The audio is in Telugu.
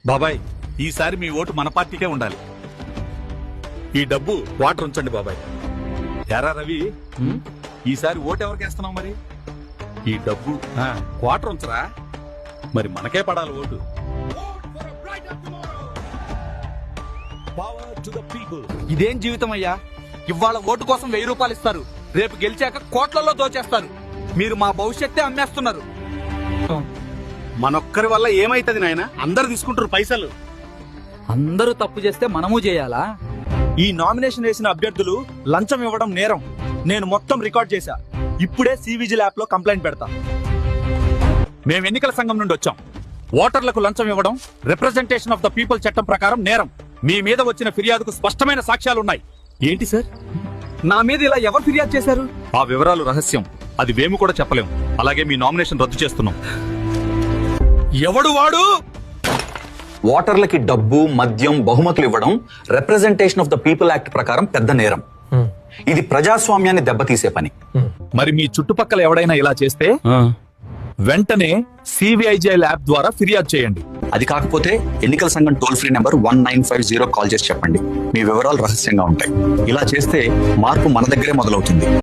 బాబాయ్, ఈసారి మీ ఓటు మన పార్టీకే ఉండాలి. ఈ డబ్బు వాటర్ ఉంచండి బాబాయ్. ఎరా రవి, ఈసారి ఓటు ఎవరికి వేస్తున్నావు మరి? ఈ డబ్బు వాటర్ ఉంచరా, మరి మనకే పడాలి ఓటు. ఇదేం జీవితం అయ్యా? ఇవాళ ఓటు కోసం 1000 రూపాయలు ఇస్తారు, రేపు గెలిచాక కోట్లలో దోచేస్తారు. మీరు మా భవిష్యత్తే అమ్మేస్తున్నారు. మనొక్కరి వల్ల ఏమైతుంది నాయన? అందరు తీసుకుంటారు పైసలు. అందరూ తప్పు చేస్తే మనము చేయాలా? ఈ నామినేషన్ వేసిన అభ్యర్థులు లంచం ఇవ్వడం నేరం. నేను మొత్తం రికార్డ్ చేశా. ఇప్పుడే సివిజిల్ యాప్ లో కంప్లైంట్ పెడతా. మేము ఎన్నికల సంఘం నుండి వచ్చాం. ఓటర్లకు లంచం ఇవ్వడం రిప్రజెంటేషన్ ఆఫ్ ద పీపుల్ చట్టం ప్రకారం నేరం. మీ మీద వచ్చిన ఫిర్యాదుకు స్పష్టమైన సాక్ష్యాలున్నాయి. ఏంటి సార్? నా మీద ఇలా ఎవరు ఫిర్యాదు చేశారు? ఆ వివరాలు రహస్యం. అది మేము కూడా చెప్పలేం. అలాగే మీ నామినేషన్ రద్దు చేస్తున్నాం. ఎవడు వాడు? ఓటర్లకి డబ్బు, మద్యం, బహుమతులు ఇవ్వడం representation of the people act ప్రకారం పెద్ద నేరం. ఇది ప్రజాస్వామ్యాన్ని దెబ్బతీసే పని. మరి మీ చుట్టుపక్కల ఎవడైనా ఇలా చేస్తే వెంటనే సివిఐజిఎల్ యాప్ ద్వారా ఫిర్యాదు చేయండి. అది కాకపోతే ఎన్నికల సంఘం టోల్ ఫ్రీ నెంబర్ 1950 కాల్ చేసి చెప్పండి. మీ వివరాలు రహస్యంగా ఉంటాయి. ఇలా చేస్తే మార్పు మన దగ్గరే మొదలవుతుంది.